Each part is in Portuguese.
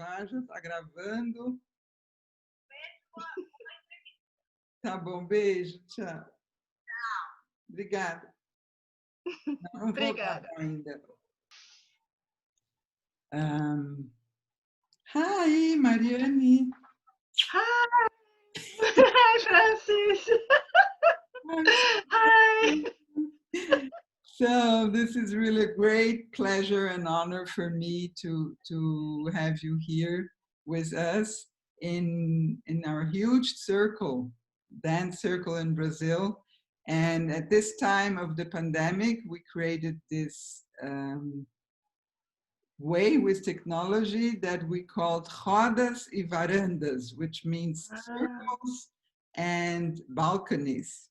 gravar, já está gravando. Tá bom, beijo, tchau. Obrigada. Não vou Obrigada. gravar ainda. Hi, Marianne. Hi. Hi, Francis. Hi. So this is really a great pleasure and honor for me to have you here with us in our huge circle, dance circle in Brazil. And at this time of the pandemic, we created this way with technology that we called rodas e varandas, which means circles and balconies.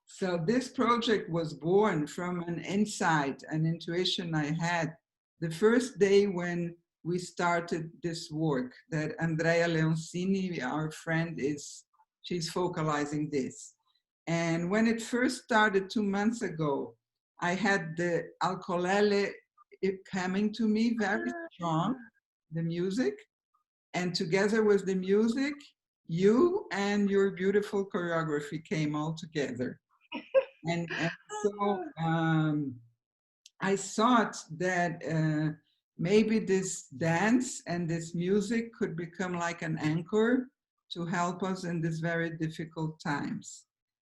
So this project was born from an insight, an intuition I had the first day when we started this work, that Andrea Leoncini, our friend, she's focalizing this. And when it first started 2 months ago, I had the ukulele coming to me very strong, the music, and together with the music, you and your beautiful choreography came all together. And so I thought that maybe this dance and this music could become like an anchor to help us in these very difficult times.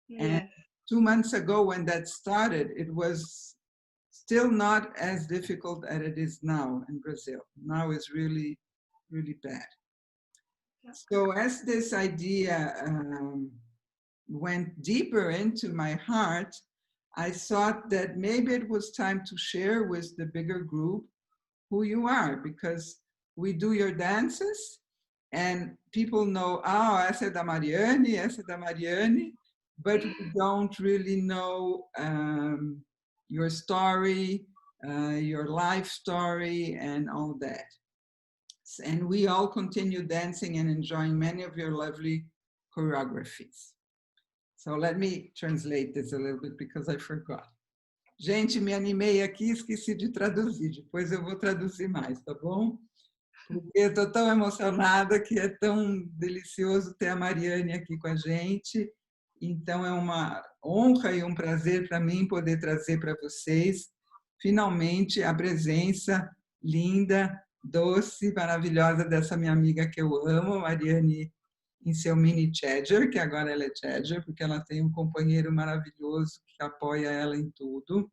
Yes. And 2 months ago when that started, it was still not as difficult as it is now in Brazil. Now it's really, really bad. So as this idea went deeper into my heart, I thought that maybe it was time to share with the bigger group who you are, because we do your dances and people know, oh, essa é da Marianne, but we don't really know your story, your life story and all that. And we all continue dancing and enjoying many of your lovely choreographies. So let me translate this a little bit because I forgot. Gente, me animei aqui e esqueci de traduzir. Depois eu vou traduzir mais, tá bom? Porque eu estou tão emocionada que é tão delicioso ter a Marianne aqui com a gente. Então é uma honra e um prazer para mim poder trazer para vocês, finalmente, a presença linda, doce, maravilhosa dessa minha amiga que eu amo, Marianne Inselmini Jaeger, que agora ela é Jaeger, porque ela tem um companheiro maravilhoso que apoia ela em tudo.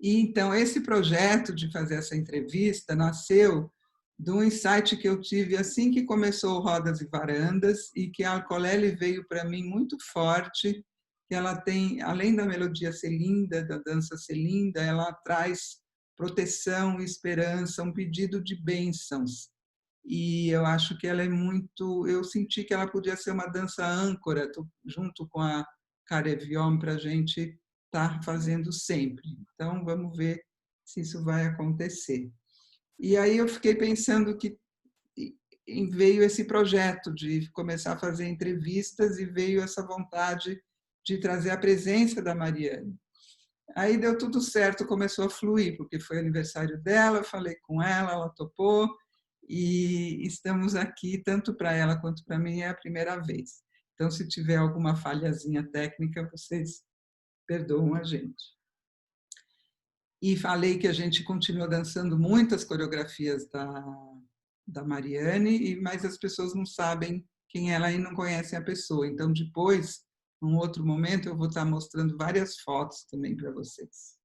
E então esse projeto de fazer essa entrevista nasceu de um insight que eu tive assim que começou o Rodas e Varandas, e que a ukulele veio para mim muito forte, que ela tem, além da melodia ser linda, da dança ser linda, ela traz proteção, esperança, um pedido de bênçãos. E eu acho que ela é muito... Eu senti que ela podia ser uma dança âncora, junto com a Carevion, para a gente estar fazendo sempre. Então, vamos ver se isso vai acontecer. E aí eu fiquei pensando que veio esse projeto de começar a fazer entrevistas e veio essa vontade de trazer a presença da Marianne. Aí deu tudo certo, começou a fluir, porque foi aniversário dela, falei com ela, ela topou, e estamos aqui, tanto para ela quanto para mim, é a primeira vez. Então, se tiver alguma falhazinha técnica, vocês perdoam a gente. E falei que a gente continua dançando muitas coreografias da Marianne, mas as pessoas não sabem quem ela é e não conhecem a pessoa. Então, depois, num outro momento, eu vou estar mostrando várias fotos também para vocês.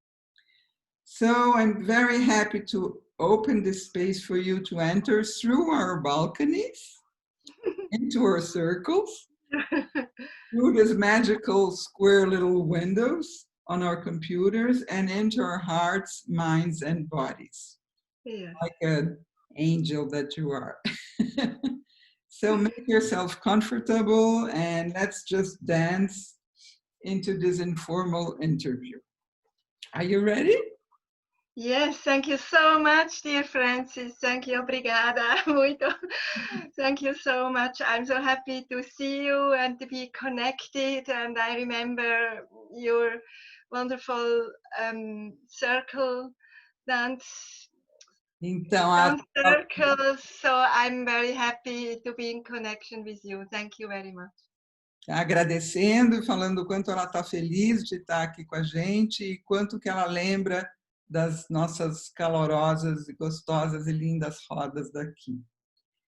So I'm very happy to open this space for you to enter through our balconies, into our circles, through these magical square little windows on our computers, and into our hearts, minds, and bodies. Yeah. Like an angel that you are. So make yourself comfortable and let's just dance into this informal interview. Are you ready? Yes, thank you so much, dear Francis. Thank you, obrigada, muito. Thank you so much. I'm so happy to see you and to be connected. And I remember your wonderful circle dance Então, Some circles, so I'm very happy to be in connection with you. Thank you very much. agradecendo e falando o quanto ela está feliz de estar aqui com a gente e quanto que ela lembra das nossas calorosas e gostosas e lindas rodas daqui.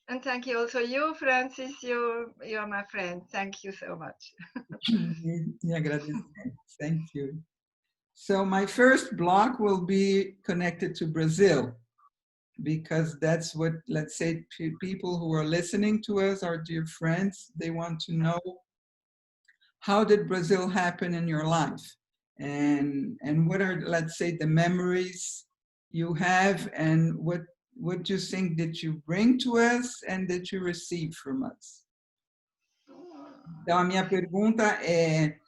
And thank you also you, Francis. You're my friend. Thank you so much. E agradecendo. Thank you. So my first block will be connected to Brazil, because that's what, let's say, people who are listening to us, our dear friends, they want to know, how did Brazil happen in your life? And what are, let's say, the memories you have, and what do you think that you bring to us and that you receive from us? Então, a minha pergunta é,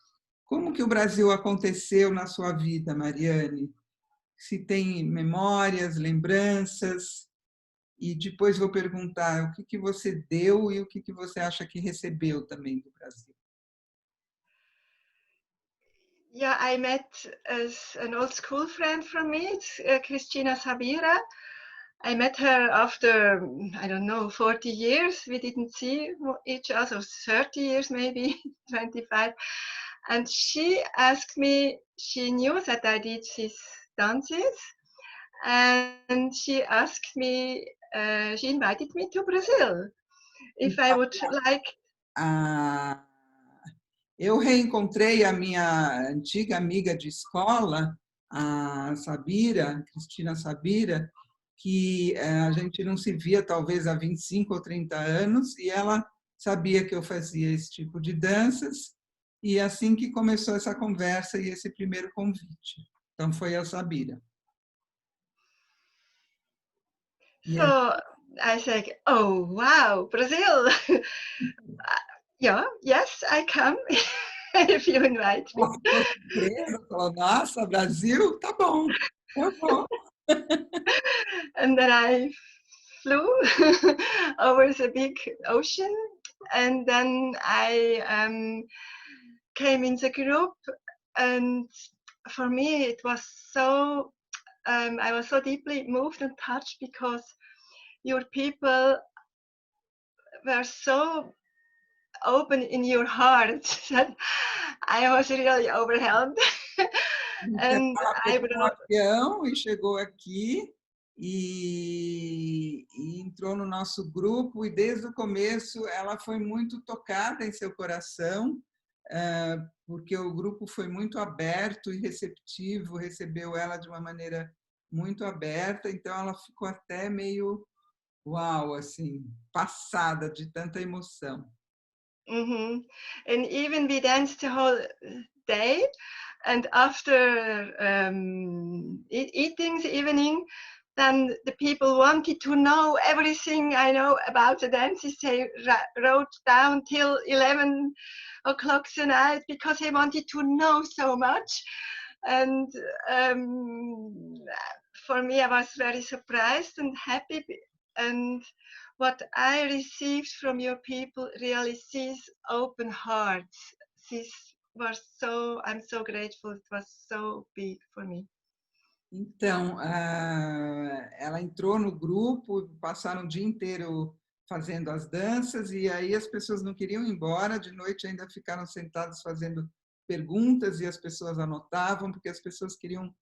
como que o Brasil aconteceu na sua vida, Marianne? Se tem memórias, lembranças, e depois vou perguntar o que você deu e o que você acha que recebeu também do Brasil. Yeah, I met an old school friend from me, it's Cristina Sabira. I met her after, I don't know, 40 years. We didn't see each other, 30 years maybe, 25. And she asked me, she knew that I did these dances. And she asked me, she invited me to Brazil, if I would like. Eu reencontrei a minha antiga amiga de escola, a Sabira, Cristina Sabira, que a gente não se via talvez há 25 ou 30 anos, e ela sabia que eu fazia esse tipo de danças, e assim que começou essa conversa e esse primeiro convite. Então foi a Sabira. So I said, oh, wow, Brazil. Yeah, yes, I come if you invite me. Ela ficou surpresa, falou, nossa, Brasil, tá bom, eu vou. And then I flew over the big ocean, and then I came in the group, and for me it was so, I was so deeply moved and touched, because your people were so open in your heart that I was really overwhelmed. And ela I pegou um brought, avião e chegou aqui e entrou no nosso grupo, e desde o começo ela foi muito tocada em seu coração, porque o grupo foi muito aberto e receptivo, recebeu ela de uma maneira muito aberta, então ela ficou até meio uau, assim, passada de tanta emoção. and even we danced the whole day, and after eating the evening, then the people wanted to know everything I know about the dances. They wrote down till 11 o'clock the night, because they wanted to know so much. And for me, I was very surprised and happy. And what I received from your people, really, these open hearts, this was so, I'm so grateful. It was so big for me. Então, ela entrou no grupo, passaram o dia inteiro fazendo as danças, e aí as pessoas não queriam ir embora, de noite ainda ficaram sentadas fazendo perguntas, e as pessoas anotavam, porque as pessoas queriam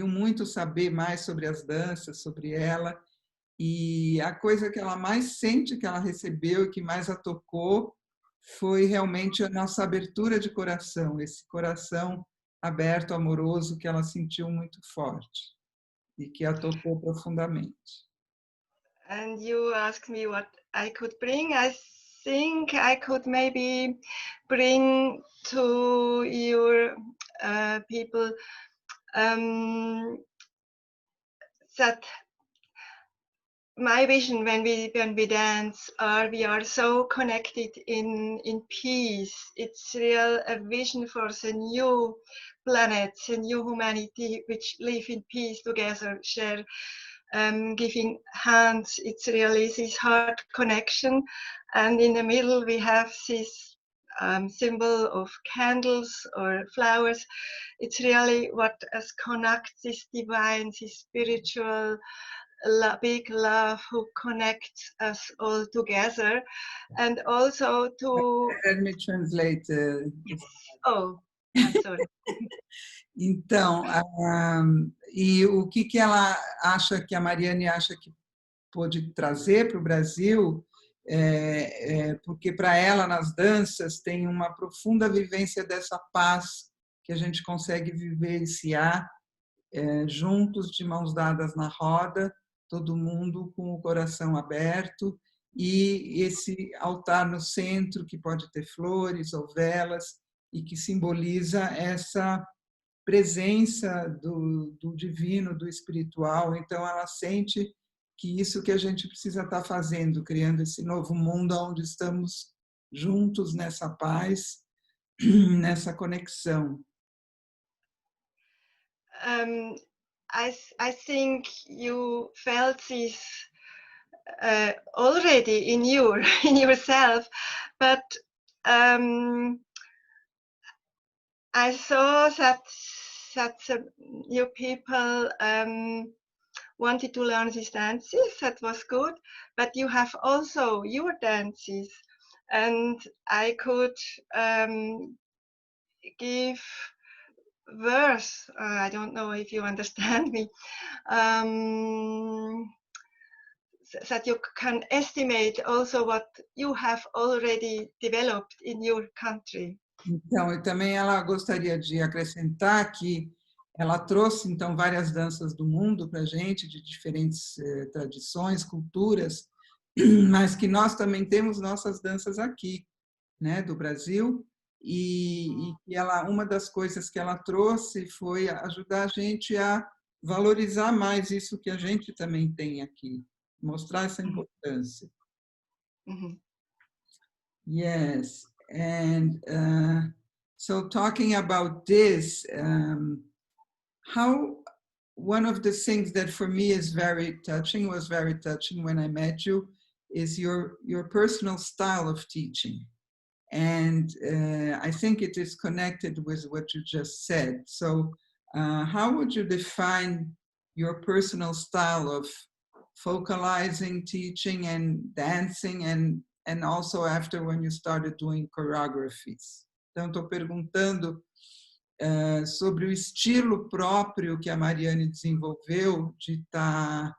muito saber mais sobre as danças, sobre ela, e a coisa que ela mais sente que ela recebeu e que mais a tocou foi realmente a nossa abertura de coração, esse coração aberto, amoroso, que ela sentiu muito forte e que a tocou profundamente. And you asked me what I could bring. I think I could maybe bring to your people that my vision when we dance, we are so connected in peace. It's real a vision for the new planet, the new humanity, which live in peace together, share, giving hands. It's really this heart connection, and in the middle we have this symbol of candles or flowers. It's really what us connects this divine, this spiritual big love who connects us all together, and also to. Let me translate. Yes. Oh, I'm sorry. Então, e o que ela acha, que a Marianne acha que pôde trazer para o Brasil, porque para ela, nas danças, tem uma profunda vivência dessa paz que a gente consegue vivenciar juntos, de mãos dadas na roda, todo mundo com o coração aberto, e esse altar no centro, que pode ter flores ou velas, e que simboliza essa presença do divino, do espiritual. Então, ela sente que isso que a gente precisa estar fazendo, criando esse novo mundo onde estamos juntos nessa paz, nessa conexão. I think you felt this already in in yourself, but I saw that you people wanted to learn these dances. That was good, but you have also your dances, and I could give verse. I don't know if you understand me. That you can estimate also what you have already developed in your country. Então, e também ela gostaria de acrescentar que ela trouxe então várias danças do mundo para a gente, de diferentes tradições, culturas, mas que nós também temos nossas danças aqui, né, do Brasil, e ela, uma das coisas que ela trouxe foi ajudar a gente a valorizar mais isso que a gente também tem aqui, mostrar essa importância. Yes, and so talking about this, how one of the things that for me is was very touching when I met you, is your personal style of teaching. And I think it is connected with what you just said. So how would you define your personal style of focalizing, teaching, and dancing, and also after when you started doing choreographies? Então, estou perguntando sobre o estilo próprio que a Marianne desenvolveu de estar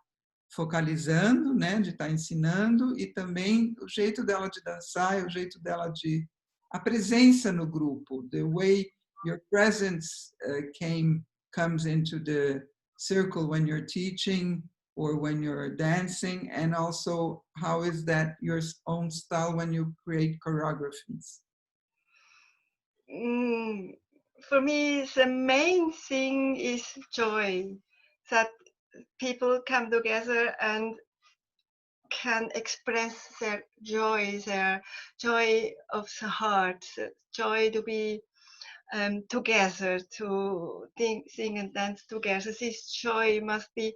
focalizando, né, de estar ensinando, e também o jeito dela de dançar e o jeito dela de a presença no grupo, the way your presence comes into the circle when you're teaching or when you're dancing, and also how is that your own style when you create choreographies? For me, the main thing is joy, that people come together and can express their joy of the heart, the joy to be together, to sing and dance together. This joy must be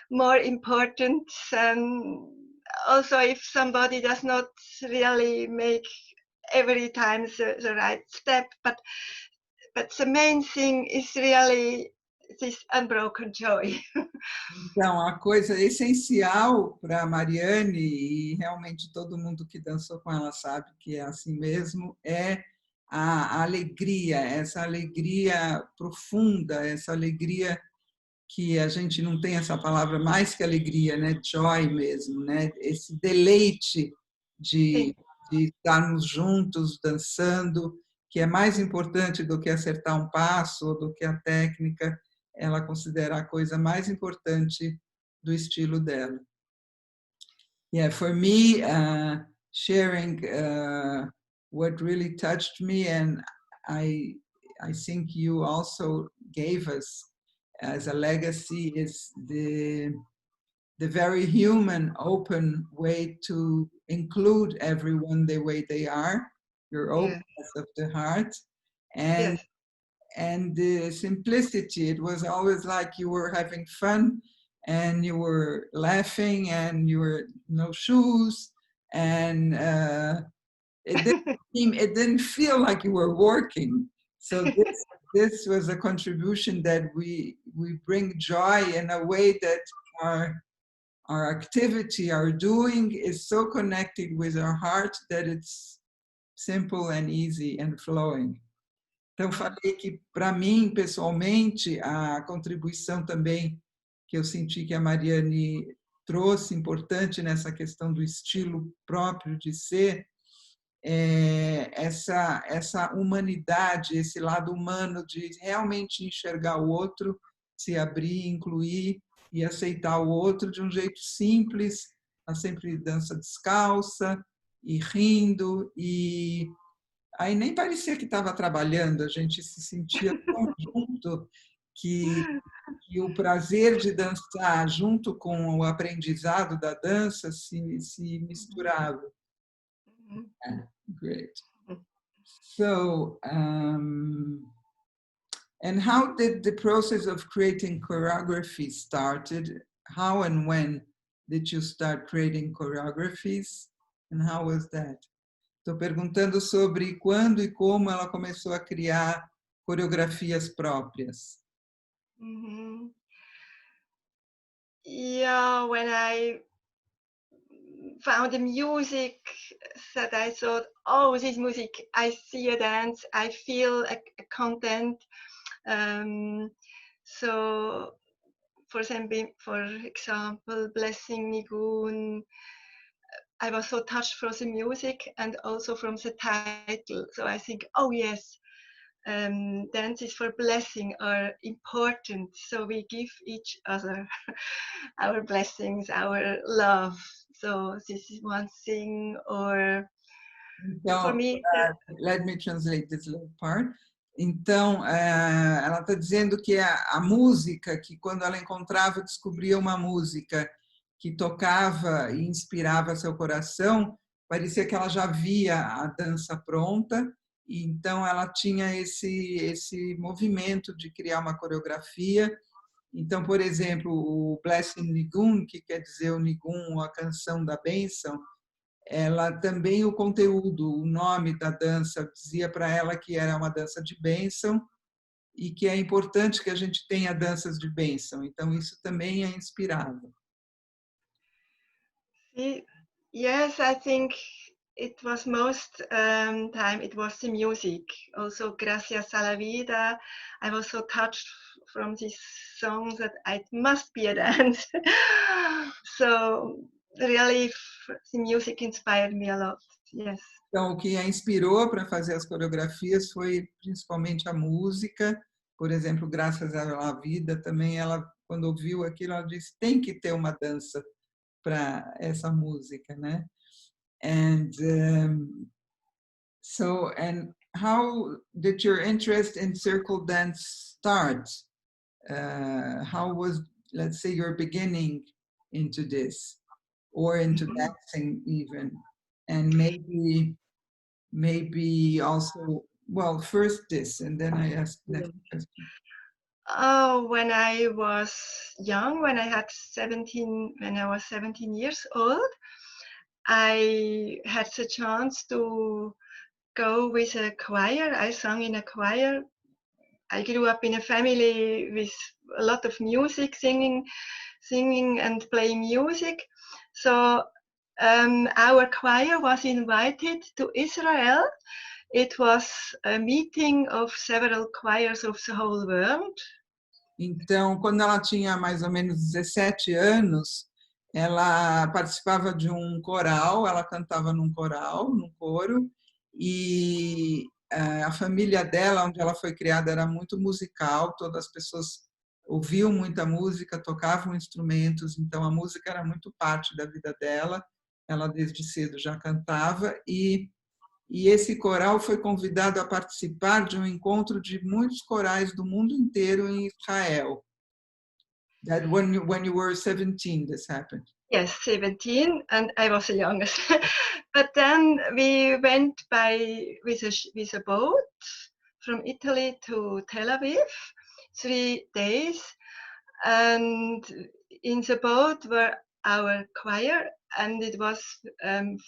more important than also if somebody does not really make every time the right step, but the main thing is really this unbroken joy. Então, a coisa essencial para a Marianne, e realmente todo mundo que dançou com ela sabe que é assim mesmo, é a alegria, essa alegria profunda, essa alegria que a gente não tem essa palavra mais que alegria, né? Joy mesmo, né? Esse deleite de estarmos juntos dançando, que é mais importante do que acertar um passo ou do que a técnica. Ela considera a coisa mais importante do estilo dela. Yeah, for me, sharing what really touched me, and I think you also gave us as a legacy, is the very human, open way to include everyone the way they are, your openness of the heart, and and the simplicity. It was always like you were having fun and you were laughing and you were no shoes, and it didn't feel like you were working. So this was a contribution that we bring joy in a way that our activity, our doing is so connected with our heart that it's simple and easy and flowing. Então, falei que, para mim, pessoalmente, a contribuição também que eu senti que a Marianne trouxe, importante nessa questão do estilo próprio de ser, é essa humanidade, esse lado humano de realmente enxergar o outro, se abrir, incluir e aceitar o outro de um jeito simples. Ela sempre dança descalça e rindo, e aí nem parecia que estava trabalhando, a gente se sentia tão junto que o prazer de dançar junto com o aprendizado da dança se misturava. Great. So, and how did the process of creating choreography started? How and when did you start creating choreographies? And how was that? Estou perguntando sobre quando e como ela começou a criar coreografias próprias. Yeah, when I found the music that I thought, oh, this music, I see a dance, I feel a content. So, for example, Blessing Nigun, I was so touched from the music and also from the title. So I think, oh yes, dances for blessing are important. So we give each other our blessings, our love. So this is one thing. Or Então, for me, let me translate this little part. Então, ela está dizendo que a música, que quando ela encontrava, descobria uma música que tocava e inspirava seu coração, parecia que ela já via a dança pronta, e então ela tinha esse movimento de criar uma coreografia. Então, por exemplo, o Blessing Nigun, que quer dizer o Nigun, a canção da bênção, ela também, o conteúdo, o nome da dança dizia para ela que era uma dança de bênção e que é importante que a gente tenha danças de bênção. Então, isso também é inspirável. Yes, I think it was most time it was the music. Also, Gracias a la Vida. I was so touched from this song that it must be a dance. So really, the music inspired me a lot. Yes. Então, o que a inspirou para fazer as coreografias foi principalmente a música. Por exemplo, Graças à Vida, também ela, quando ouviu aquilo, ela disse, tem que ter uma dança para essa música, né? And so, and how did your interest in circle dance start? How was, let's say, your beginning into this, or into dancing even? And maybe also, well, first this, and then I ask the next question. Oh, when I was young, when I was 17 years old, I had the chance to go with a choir. I sang in a choir. I grew up in a family with a lot of music, singing and playing music. So our choir was invited to Israel. It was a meeting of several choirs of the whole world. Então, quando ela tinha mais ou menos 17 anos, ela participava de um coral, ela cantava num coral, num coro, e a família dela, onde ela foi criada, era muito musical, todas as pessoas ouviam muita música, tocavam instrumentos, então a música era muito parte da vida dela, ela desde cedo já cantava, e esse coral foi convidado a participar de um encontro de muitos corais do mundo inteiro em Israel. That when you were 17, this happened. Yes, 17, and I was the youngest. But then we went with a boat from Italy to Tel Aviv, 3 days, and in the boat were our choir, and it was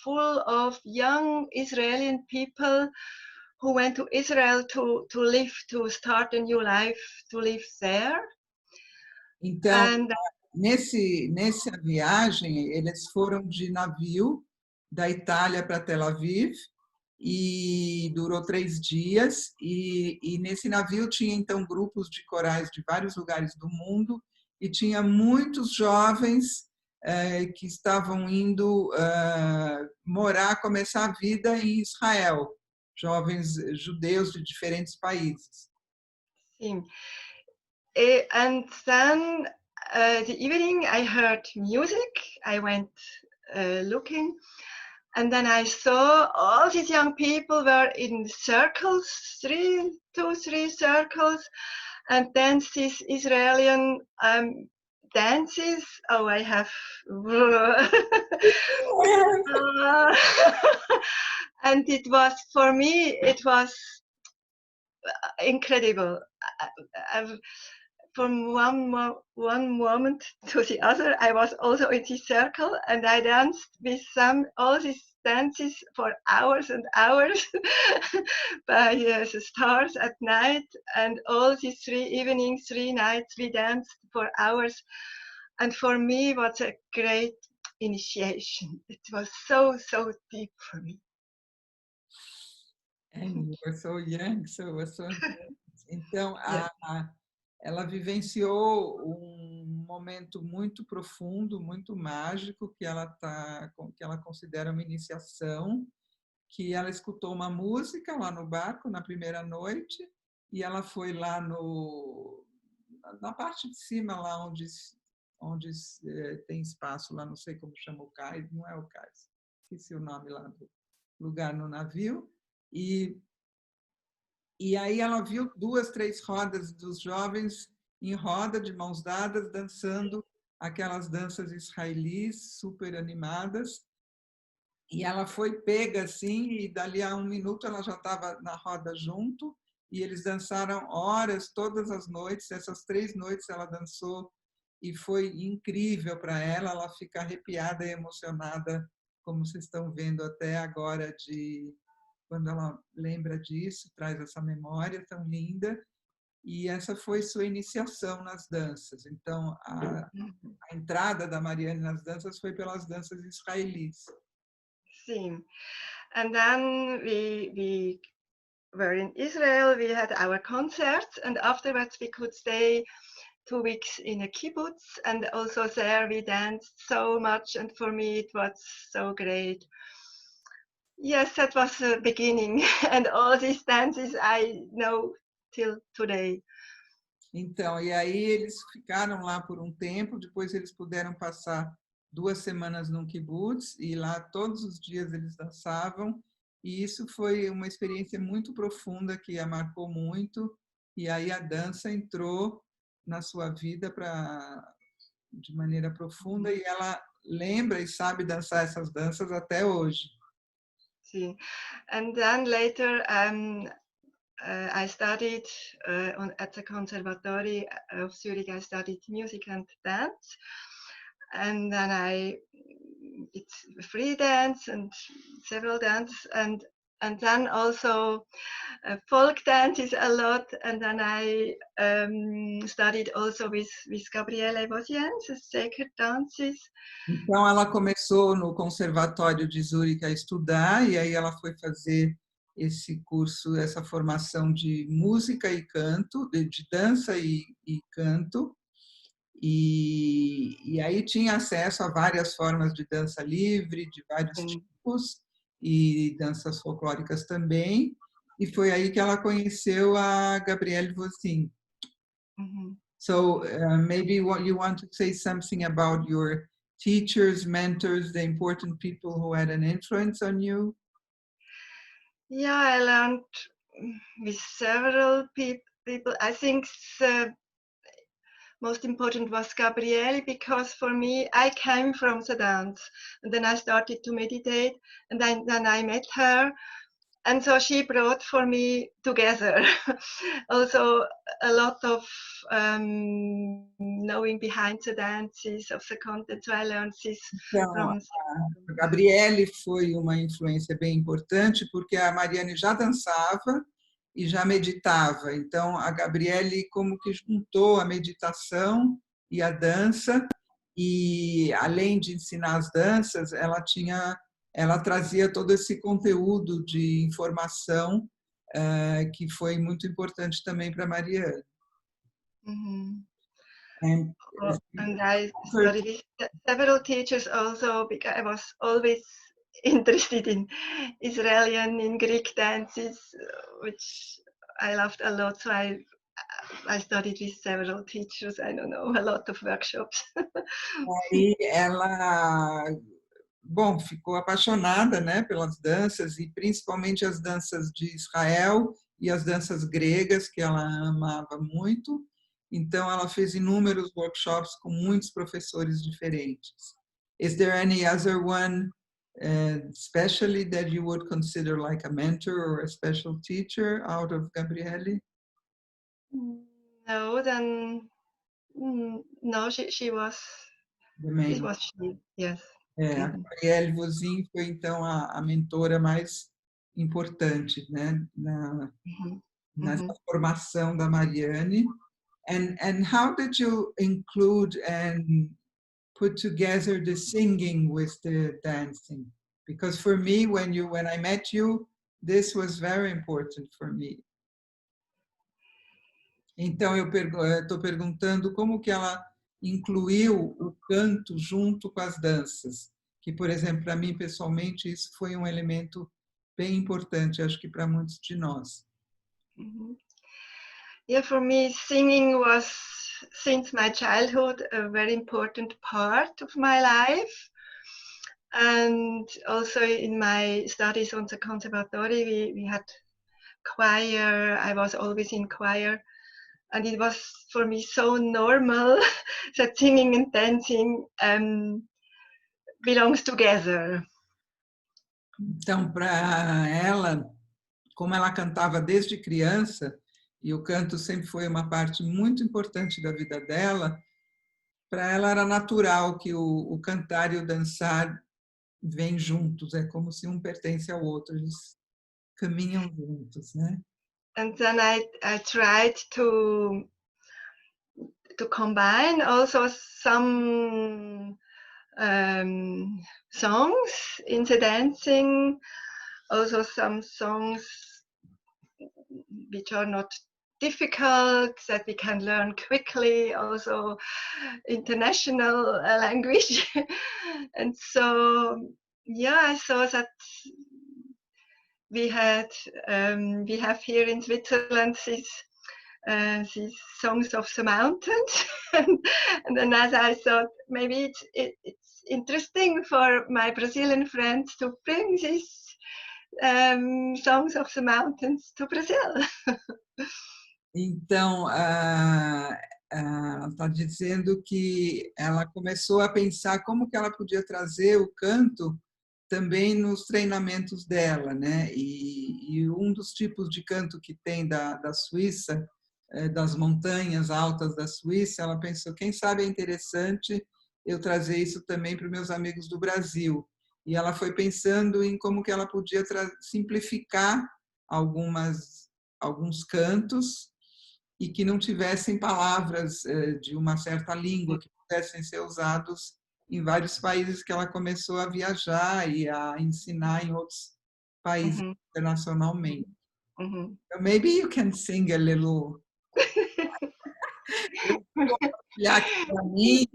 full of young Israeli people who went to Israel to live, to start a new life, to live there. Então, And nessa viagem, eles foram de navio da Itália para Tel Aviv e durou 3 dias. E nesse navio tinha, então, grupos de corais de vários lugares do mundo e tinha muitos jovens que estavam indo morar, começar a vida em Israel, jovens judeus de diferentes países. sim. And then the evening I heard music. I went looking, and then I saw all these young people were in circles, 2, 3 circles, and then these Israeli dances. Oh, I have. And it was, for me, it was incredible. From one moment to the other, I was also in this circle, and I danced with all these dances for hours and hours by the stars at night, and all these 3 evenings, 3 nights, we danced for hours. And for me, it was a great initiation. It was so deep for me. And you were so young, so it was so important. Então, ela vivenciou um momento muito profundo, muito mágico, que ela considera uma iniciação, que ela escutou uma música lá no barco na primeira noite e ela foi lá na parte de cima, lá onde tem espaço, lá não sei como chama o cais, não é o cais, esqueci o nome lá do lugar no navio, e aí ela viu 2, 3 rodas dos jovens em roda, de mãos dadas, dançando aquelas danças israelis super animadas. E ela foi pega assim, e dali a 1 minuto ela já estava na roda junto, e eles dançaram horas, todas as noites. Essas 3 noites ela dançou, e foi incrível para ela. Ela fica arrepiada e emocionada, como vocês estão vendo até agora, quando ela lembra disso, traz essa memória tão linda. E essa foi sua iniciação nas danças. Então, a entrada da Marianne nas danças foi pelas danças israelis. Sim. And then we were in Israel, we had our concerts, and afterwards we could stay 2 weeks in a kibbutz, and also there we danced so much, and for me it was so great. Yes, that was the beginning, and all these dances I know till today. Então, e aí eles ficaram lá por um tempo, depois eles puderam passar 2 semanas num kibbutz, e lá todos os dias eles dançavam, e isso foi uma experiência muito profunda que a marcou muito, e aí a dança entrou na sua vida de maneira profunda, e ela lembra e sabe dançar essas danças até hoje. Sim. And then later I studied at the Conservatory of Zurich. I studied music and dance, and then I did free dance and several dances, and then also folk dances a lot. And then I studied also with Gabriele Voziens, sacred dances. Então, ela começou no Conservatório de Zurique a estudar, e aí ela foi fazer esse curso, essa formação de música e canto, de dança e canto, e aí tinha acesso a várias formas de dança livre, de vários tipos, e danças folclóricas também, e foi aí que ela conheceu a Gabriele Vosin. So maybe you want to say something about your teachers, mentors, the important people who had an influence on you? Yeah, I learned with several people. I think the most important was Gabriele, because for me, I came from the dance, and then I started to meditate, and then I met her, And so she brought for me together also a lot of knowing behind the dances of the content. So I learned this Então, from. a Gabriele foi uma influência bem importante, porque a Marianne já dançava e já meditava. Então, a Gabriele como que juntou a meditação e a dança, e além de ensinar as danças, ela trazia todo esse conteúdo de informação que foi muito importante também para a Marianne. Mm-hmm. And, And I studied with several teachers also, because I was always interested in Israeli and in Greek dances, which I loved a lot. So I studied with several teachers, I don't know, a lot of workshops. Aí ela, bom, ficou apaixonada, né, pelas danças, e principalmente as danças de Israel e as danças gregas, que ela amava muito. Então ela fez inúmeros workshops com muitos professores diferentes. Is there any other one especially that you would consider like a mentor or a special teacher out of Gabriele? No, then no, she was. The main. It was she, yes. A Gabriele Vosin foi então a mentora mais importante, né, nessa formação da Marianne. And how did you include and put together the singing with the dancing? Because for me, when I met you, this was very important for me. Então eu estou perguntando como que ela incluiu o canto junto com as danças, que, por exemplo, para mim pessoalmente isso foi um elemento bem importante, acho que para muitos de nós. Yeah, for me, singing was, since my childhood, a very important part of my life. And also in my studies on the conservatory, we had choir. I was always in choir. And it was for me so normal that singing and dancing belongs together. Então, para ela, como ela cantava desde criança, e o canto sempre foi uma parte muito importante da vida dela, para ela era natural que o cantar e o dançar vêm juntos, é como se um pertence ao outro, eles caminham juntos, né? And then I tried to combine also some songs in the dancing, also some songs which are not difficult, that we can learn quickly, also international language. And so, yeah, I saw that we have here in Switzerland these songs of the mountains. And then as I thought, maybe it's interesting for my Brazilian friends to bring these songs of the mountains to Brazil. Então, ela está dizendo que ela começou a pensar como que ela podia trazer o canto também nos treinamentos dela, né? E um dos tipos de canto que tem da Suíça, das montanhas altas da Suíça, ela pensou, quem sabe é interessante eu trazer isso também para os meus amigos do Brasil. E ela foi pensando em como que ela podia simplificar alguns cantos e que não tivessem palavras de uma certa língua, que pudessem ser usados em vários países que ela começou a viajar e a ensinar em outros países internacionalmente. So maybe you can sing a little. Para mim,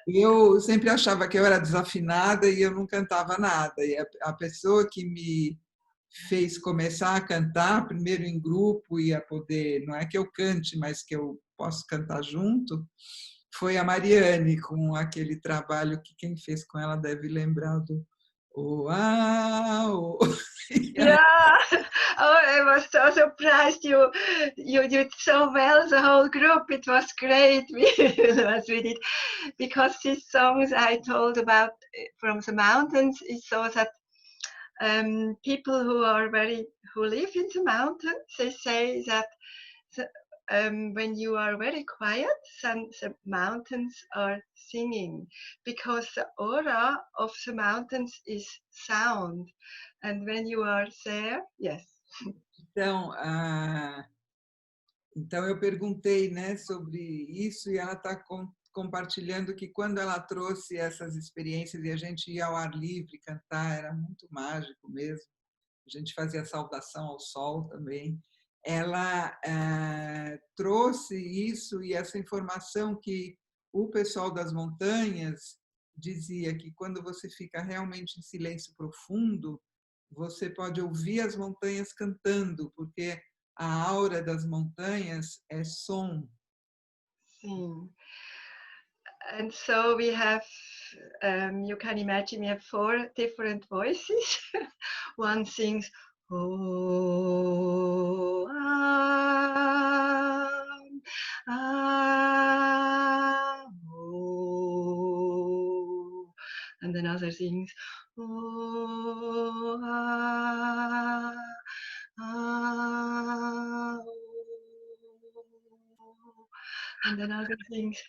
eu sempre achava que eu era desafinada e eu não cantava nada. E a pessoa que me fez começar a cantar, primeiro em grupo e a poder, não é que eu cante, mas que eu posso cantar junto, foi a Marianne, com aquele trabalho que quem fez com ela deve lembrar do Uau! Yeah, oh, I was so surprised you did so well, the whole group. It was great. We did, because these songs I told about from the mountains is so that people who live in the mountains, they say that when you are very quiet, then the mountains are singing, because the aura of the mountains is sound. And when you are there, yes. Então, então eu perguntei, né, sobre isso e ela está compartilhando que quando ela trouxe essas experiências e a gente ia ao ar livre cantar, era muito mágico mesmo. A gente fazia saudação ao sol também. Ela trouxe isso e essa informação que o pessoal das montanhas dizia que quando você fica realmente em silêncio profundo, você pode ouvir as montanhas cantando, porque a aura das montanhas é som. Sim. And so we have, you can imagine, we have 4 different voices. One sings, oh, oh. And another sings, oh, oh. And another sings,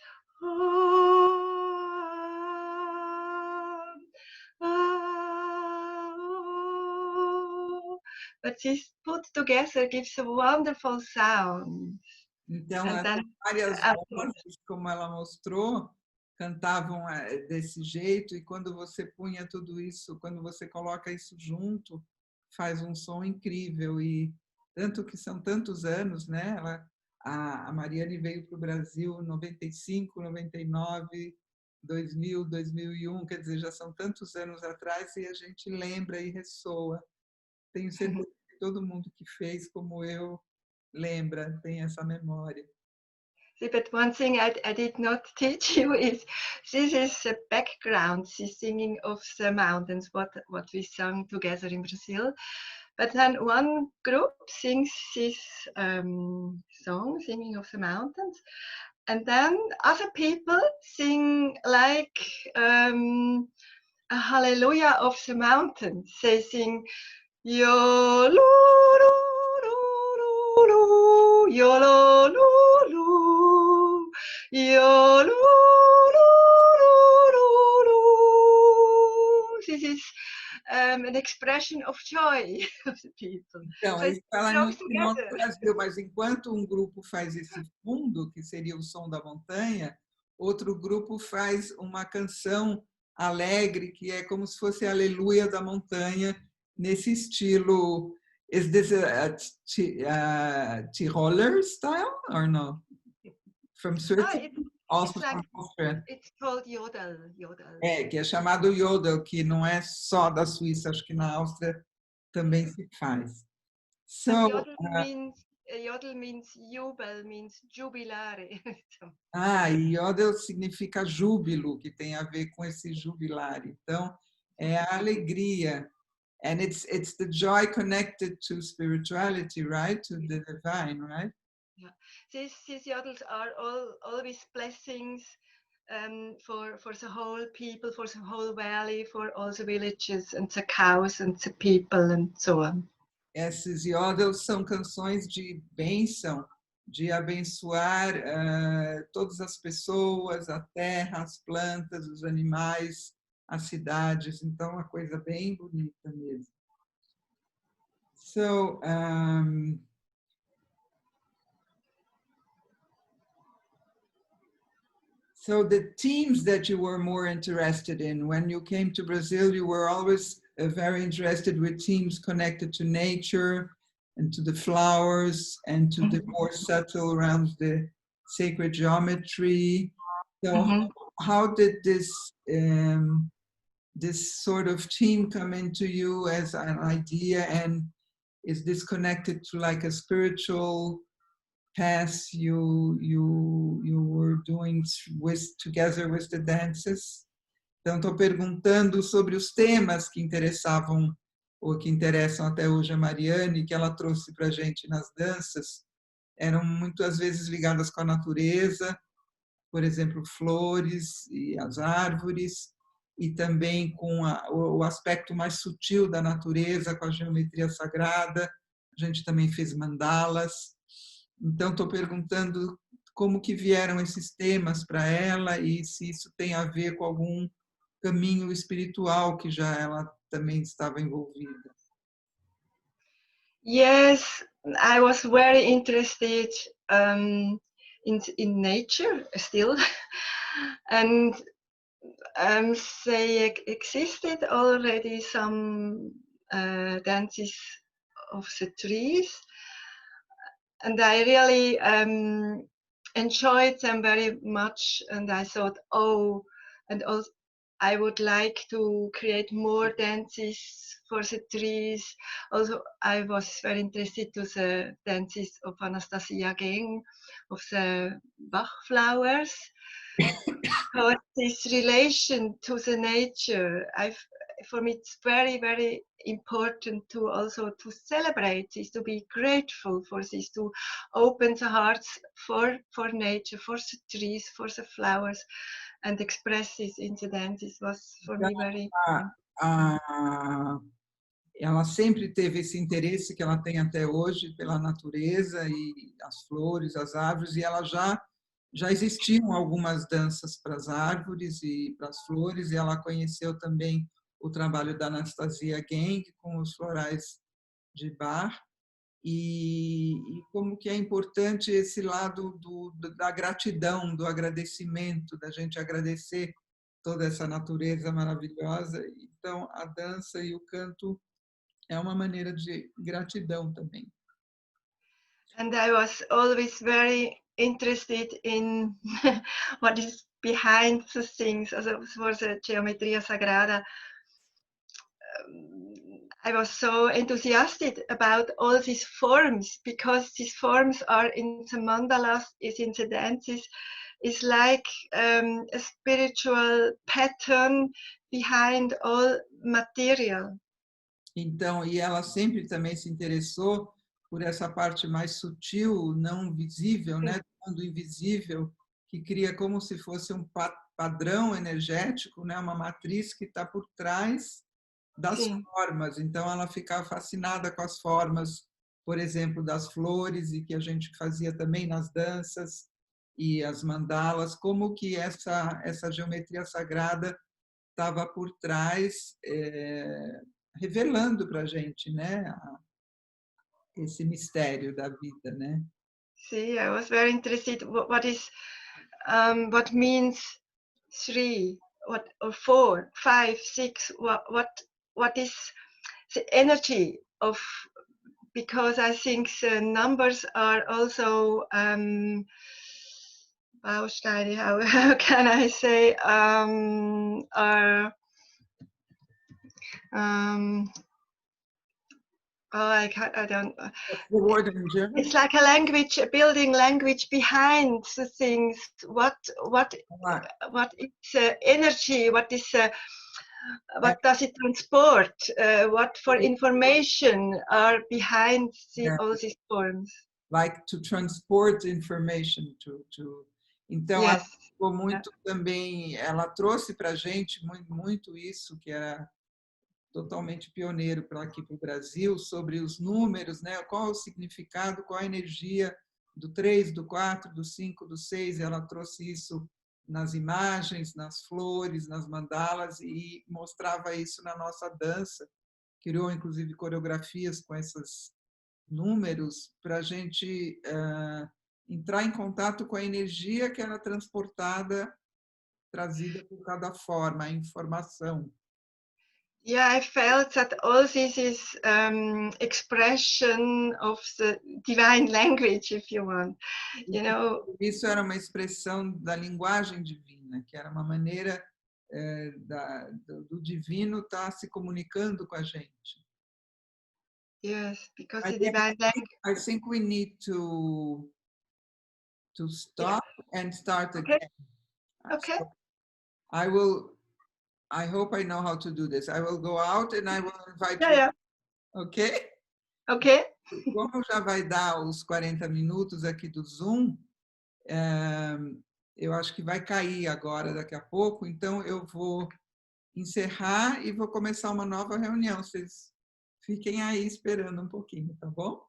but this put together gives a wonderful sound. Então, And then, várias vozes, como ela mostrou, cantavam desse jeito, e quando você punha tudo isso, quando você coloca isso junto, faz um som incrível. E tanto que são tantos anos, né? A Marianne veio para o Brasil em 95, 99, 2000, 2001, quer dizer, já são tantos anos atrás e a gente lembra e ressoa. Tenho certeza que todo mundo que fez, como eu, lembra, tem essa memória. See, but one thing I did not teach you is this is the background, the singing of the mountains, what we sang together in Brazil. But then one group sings this song, Singing of the Mountains, and then other people sing like a hallelujah of the mountains. They sing yo lu lu lu lu yo lu lu yo lu lu. This is an expression of joy of the people. Então, So isso ela it não goes ensinou no together. Brasil, mas enquanto um grupo faz esse fundo, que seria o som da montanha, outro grupo faz uma canção alegre, que é como se fosse a Aleluia da montanha, nesse estilo. Is this a Tiroler style or no? From Switzerland? Also from Austria. It's called yodel. Yodel. Que é chamado yodel, que não é só da Suíça, acho que na Áustria também se faz. So, yodel means jubel, means jubilare. E yodel significa júbilo, que tem a ver com esse jubilar. Então, é a alegria. And it's the joy connected to spirituality, right? To the divine, right? Yeah. These yodels are always blessings for the whole people, for the whole valley, for all the villages and the cows and the people and so on. Esses yodels são canções de bênção, de abençoar todas as pessoas, a terra, as plantas, os animais, as cidades. Então, uma coisa bem bonita mesmo. So, so the teams that you were more interested in, when you came to Brazil, you were always very interested with teams connected to nature and to the flowers and to the more subtle around the sacred geometry. So how did this sort of team come into you as an idea, and is this connected to like a spiritual path you were doing together with the dances? Então, estou perguntando sobre os temas que interessavam ou que interessam até hoje a Marianne, que ela trouxe para a gente nas danças. Eram muitas vezes ligadas com a natureza, por exemplo, flores e as árvores, e também com o aspecto mais sutil da natureza, com a geometria sagrada. A gente também fez mandalas. Então, estou perguntando como que vieram esses temas para ela e se isso tem a ver com algum caminho espiritual que já ela também estava envolvida. Yes, I was very interested in nature still, and they existed already some dances of the trees, and I really enjoyed them very much. And I thought, oh, and also I would like to create more dances for the trees. Also, I was very interested to the dances of Anastasia Geng, of the Bach flowers. Because this relation to the nature, for me, it's very, very important to also to celebrate this, to be grateful for this, to open the hearts for nature, for the trees, for the flowers, and express this in the dances was for me very ela sempre teve esse interesse que ela tem até hoje pela natureza e as flores, as árvores, e ela já existiam algumas danças para as árvores e para as flores, e ela conheceu também o trabalho da Anastasia Geng com os florais de Bach, e como que é importante esse lado da gratidão, do agradecimento, da gente agradecer toda essa natureza maravilhosa. Então, a dança e o canto é uma maneira de gratidão também. And I was always very interested in what is behind the things. Also for the Geometria Sagrada, I was so enthusiastic about all these forms, because these forms are in the mandalas, is in the dances, is like a spiritual pattern behind all material. Então, e ela sempre também se interessou por essa parte mais sutil, não visível, né, do mundo invisível, que cria como se fosse um padrão energético, né, uma matriz que está por trás das formas. Então, ela ficava fascinada com as formas, por exemplo, das flores, e que a gente fazia também nas danças, e as mandalas, como que essa geometria sagrada estava por trás, revelando para a gente, né, esse mistério da vida, né? See, I was very interested. What what means 3, what or 4, 5, 6? What is the energy of? Because I think the numbers are also Bausteine. How can I say? Are I don't. What's the word in German? It's like a language, a building language behind the things. What is energy? What does it transport? What for information are behind all these forms? Like to transport information to. Então, yes. ela ficou muito também. Ela trouxe para a gente muito isso que era totalmente pioneiro para aqui para o Brasil, sobre os números, né? Qual o significado, qual a energia do 3, do 4, do 5, do 6. Ela trouxe isso nas imagens, nas flores, nas mandalas, e mostrava isso na nossa dança. Criou, inclusive, coreografias com esses números para a gente entrar em contato com a energia que era transportada, trazida por cada forma, a informação. Yeah, I felt that all this is expression of the divine language, if you want. You know. Isso era uma expressão da linguagem divina, que era uma maneira do divino estar se comunicando com a gente. Yes, because the divine language. I think we need to stop and start again. Okay. So I hope I know how to do this. I will go out and I will invite you. Yeah. Ok? Ok. Como já vai dar os 40 minutos aqui do Zoom, eu acho que vai cair agora, daqui a pouco, então eu vou encerrar e vou começar uma nova reunião. Vocês fiquem aí esperando um pouquinho, tá bom?